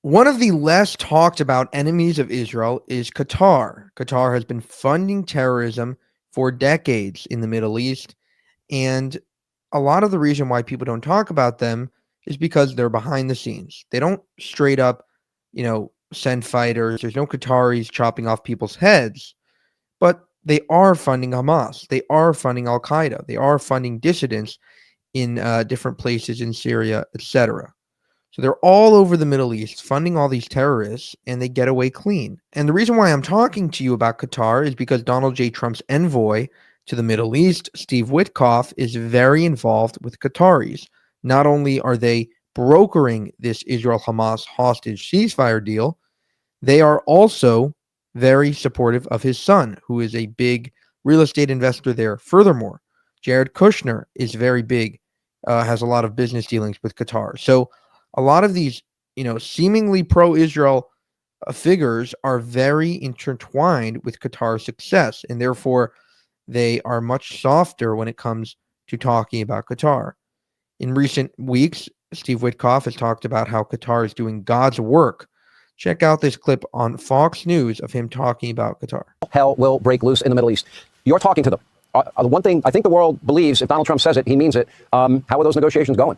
One of the less talked about enemies of Israel is Qatar. Qatar has been funding terrorism for decades in the Middle East, and a lot of the reason why people don't talk about them is because they're behind the scenes. They don't straight up, send fighters. There's no Qataris chopping off people's heads, but they are funding Hamas. They are funding Al Qaeda. They are funding dissidents in different places in Syria, etc. So they're all over the Middle East funding all these terrorists, and they get away clean. And the reason why I'm talking to you about Qatar is because Donald J. Trump's envoy to the Middle East, Steve Witkoff, is very involved with Qataris. Not only are they brokering this Israel-Hamas hostage ceasefire deal, they are also very supportive of his son, who is a big real estate investor there. Furthermore, Jared Kushner is very big, has a lot of business dealings with Qatar. So a lot of these, seemingly pro-Israel figures are very intertwined with Qatar's success, and therefore they are much softer when it comes to talking about Qatar. In recent weeks, Steve Witkoff has talked about how Qatar is doing God's work. Check out this clip on Fox News of him talking about Qatar. Hell will break loose in the Middle East. You're talking to them. One thing I think the world believes, if Donald Trump says it, he means it. How are those negotiations going?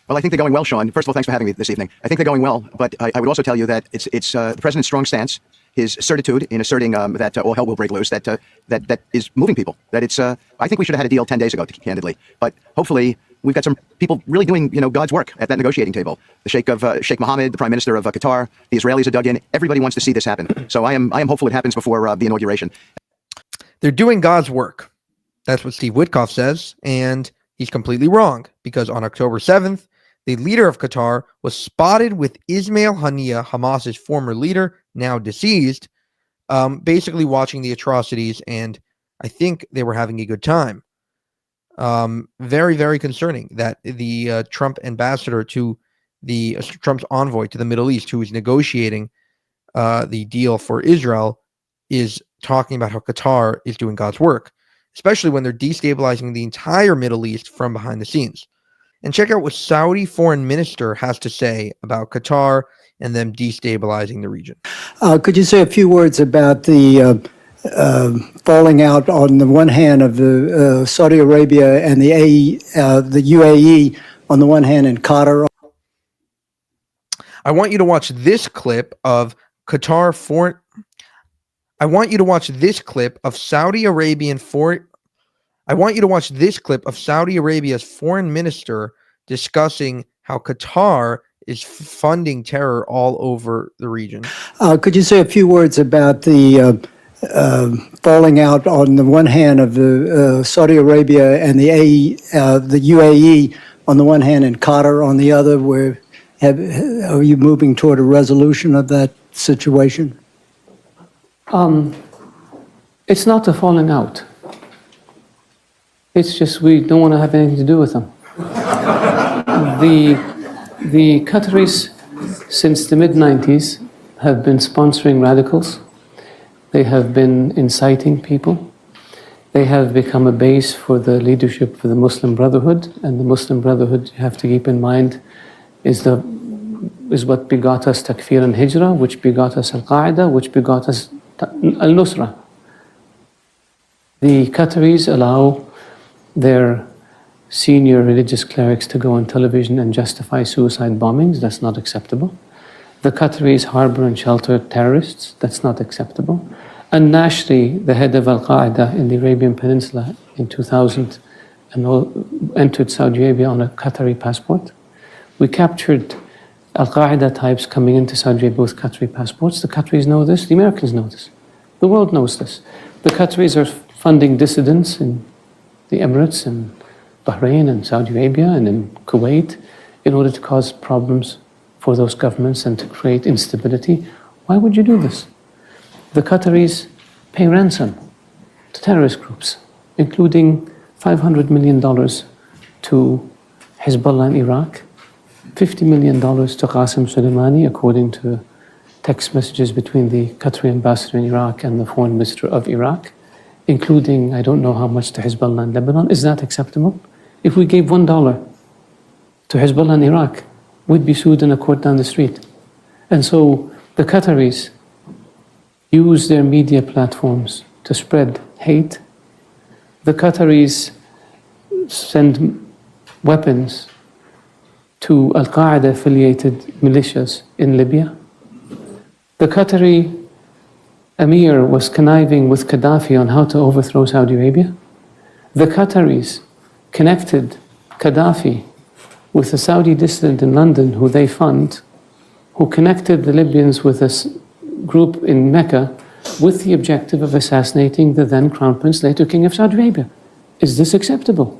Well, I think they're going well, Sean. First of all, thanks for having me this evening. I think they're going well, but I would also tell you that it's the president's strong stance, his certitude in asserting that all hell will break loose, that is moving people. That it's I think we should have had a deal 10 days ago, candidly. But hopefully, we've got some people really doing God's work at that negotiating table. The Sheikh Mohammed, the Prime Minister of Qatar, the Israelis are dug in. Everybody wants to see this happen. So I am hopeful it happens before the inauguration. They're doing God's work. That's what Steve Witkoff says, and he's completely wrong, because on October 7th, the leader of Qatar was spotted with Ismail Haniyeh, Hamas's former leader, now deceased, basically watching the atrocities, and I think they were having a good time. Very, very concerning that the Trump ambassador to Trump's envoy to the Middle East, who is negotiating the deal for Israel, is talking about how Qatar is doing God's work, especially when they're destabilizing the entire Middle East from behind the scenes. And check out what Saudi foreign minister has to say about Qatar and them destabilizing the region. Could you say a few words about the falling out on the one hand of the Saudi Arabia and the UAE on the one hand, and Qatar? I want you to watch this clip of Qatar foreign. I want you to watch this clip of Saudi Arabian foreign. I want you to watch this clip of Saudi Arabia's foreign minister discussing how Qatar is funding terror all over the region. Could you say a few words about the falling out on the one hand of the Saudi Arabia and the UAE on the one hand, and Qatar on the other? Are you moving toward a resolution of that situation? It's not a falling out. It's just we don't want to have anything to do with them. The Qataris, since the mid-90s, have been sponsoring radicals. They have been inciting people. They have become a base for the leadership for the Muslim Brotherhood. And the Muslim Brotherhood, you have to keep in mind, is what begot us Takfir and Hijrah, which begot us Al-Qaeda, which begot us Al-Nusra. The Qataris allow their senior religious clerics to go on television and justify suicide bombings. That's not acceptable. The Qataris harbor and shelter terrorists. That's not acceptable. And Nashri, the head of Al-Qaeda in the Arabian Peninsula in 2000, entered Saudi Arabia on a Qatari passport. We captured Al-Qaeda types coming into Saudi Arabia with Qatari passports. The Qataris know this. The Americans know this. The world knows this. The Qataris are funding dissidents in the Emirates and Bahrain and Saudi Arabia and in Kuwait in order to cause problems for those governments and to create instability. Why would you do this? The Qataris pay ransom to terrorist groups, including $500 million to Hezbollah in Iraq, $50 million to Qasem Soleimani, according to text messages between the Qatari ambassador in Iraq and the foreign minister of Iraq, including I don't know how much to Hezbollah in Lebanon. Is that acceptable? If we gave $1 to Hezbollah in Iraq, we'd be sued in a court down the street. And so the Qataris use their media platforms to spread hate. The Qataris send weapons to Al-Qaeda affiliated militias in Libya. The Qatari Emir was conniving with Gaddafi on how to overthrow Saudi Arabia. The Qataris connected Gaddafi with a Saudi dissident in London who they fund, who connected the Libyans with a group in Mecca with the objective of assassinating the then Crown Prince, later King of Saudi Arabia. Is this acceptable?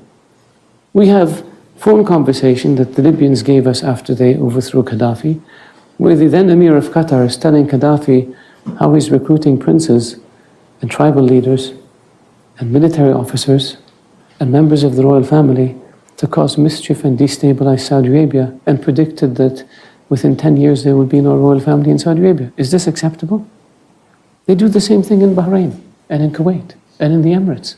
We have phone conversation that the Libyans gave us after they overthrew Gaddafi, where the then Emir of Qatar is telling Gaddafi how he's recruiting princes and tribal leaders and military officers and members of the royal family to cause mischief and destabilize Saudi Arabia, and predicted that within 10 years there would be no royal family in Saudi Arabia. Is this acceptable? They do the same thing in Bahrain and in Kuwait and in the Emirates.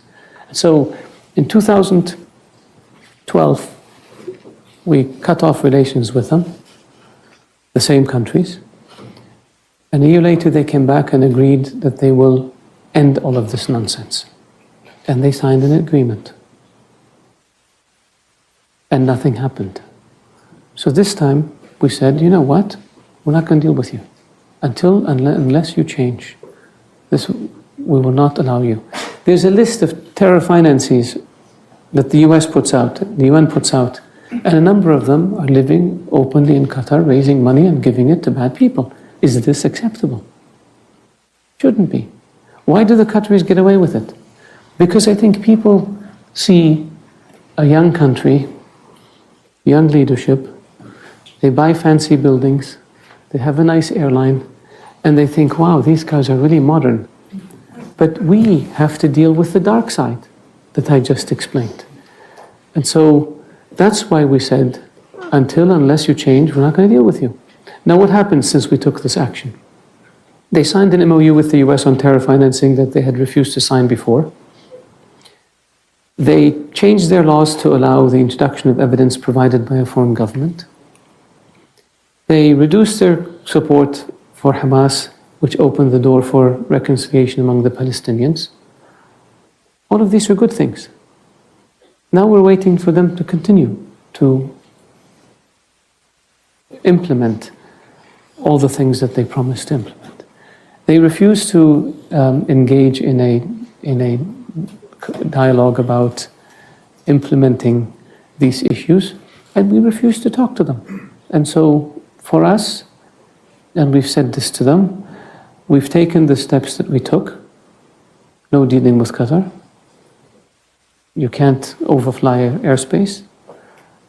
So in 2012, we cut off relations with them, the same countries. And a year later, they came back and agreed that they will end all of this nonsense. And they signed an agreement. And nothing happened. So this time, we said, you know what? We're not going to deal with you unless you change. This, we will not allow you. There's a list of terror financiers that the US puts out, the UN puts out, and a number of them are living openly in Qatar, raising money and giving it to bad people. Is this acceptable? Shouldn't be. Why do the Qataris get away with it? Because I think people see a young country, young leadership, they buy fancy buildings, they have a nice airline, and they think, wow, these guys are really modern. But we have to deal with the dark side that I just explained. And so that's why we said, unless you change, we're not going to deal with you. Now, what happened since we took this action? They signed an MOU with the US on terror financing that they had refused to sign before. They changed their laws to allow the introduction of evidence provided by a foreign government. They reduced their support for Hamas, which opened the door for reconciliation among the Palestinians. All of these are good things. Now we're waiting for them to continue to implement all the things that they promised to implement. They refuse to engage in a dialogue about implementing these issues, and we refuse to talk to them. And so for us, and we've said this to them, we've taken the steps that we took. No dealing with Qatar. You can't overfly airspace.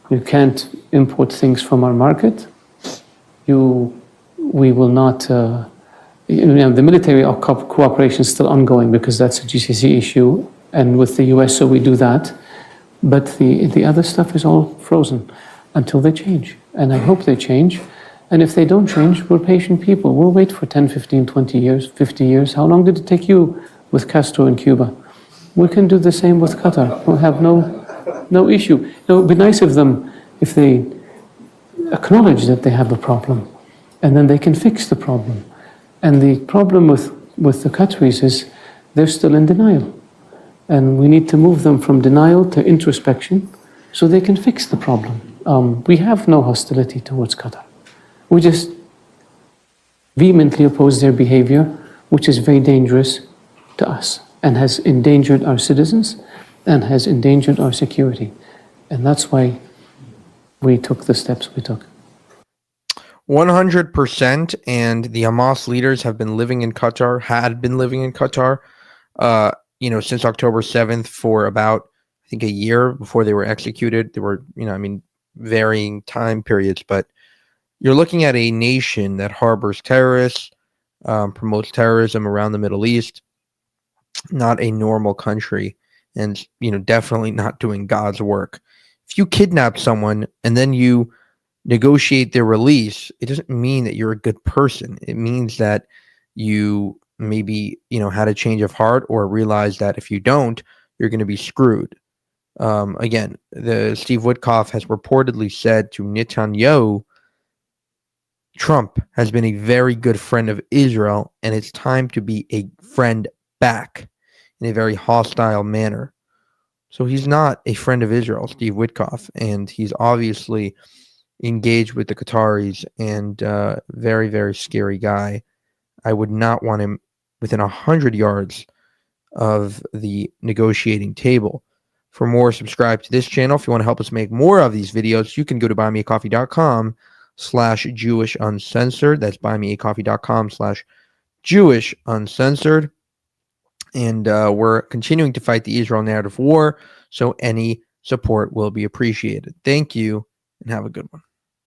You can't import things from our market. We will not, the military cooperation is still ongoing because that's a GCC issue, and with the US, so we do that. But the other stuff is all frozen until they change. And I hope they change. And if they don't change, we're patient people. We'll wait for 10, 15, 20 years, 50 years. How long did it take you with Castro in Cuba? We can do the same with Qatar. We'll have no issue. It would be nice of them if they acknowledge that they have a problem, and then they can fix the problem. And the problem with the Qataris is they're still in denial. And we need to move them from denial to introspection so they can fix the problem. We have no hostility towards Qatar. We just vehemently oppose their behavior, which is very dangerous to us and has endangered our citizens and has endangered our security. And that's why we took the steps we took. 100%. And the Hamas leaders have been living in Qatar, had been living in Qatar, since October 7th for about, I think, a year before they were executed. There were, varying time periods, but you're looking at a nation that harbors terrorists, promotes terrorism around the Middle East, not a normal country, and, definitely not doing God's work. If you kidnap someone and then you negotiate their release, it doesn't mean that you're a good person. It means that you maybe, had a change of heart or realize that if you don't, you're going to be screwed. Again, the Steve Witkoff has reportedly said to Netanyahu Trump has been a very good friend of Israel, and it's time to be a friend back in a very hostile manner. So he's not a friend of Israel, Steve Witkoff, and he's obviously engaged with the Qataris, and very, very scary guy. I would not want him within 100 yards of the negotiating table. For more, subscribe to this channel. If you want to help us make more of these videos, you can go to buymeacoffee.com/JewishUncensored. That's buymeacoffee.com/JewishUncensored. And we're continuing to fight the Israel narrative war, so any support will be appreciated. Thank you, and have a good one.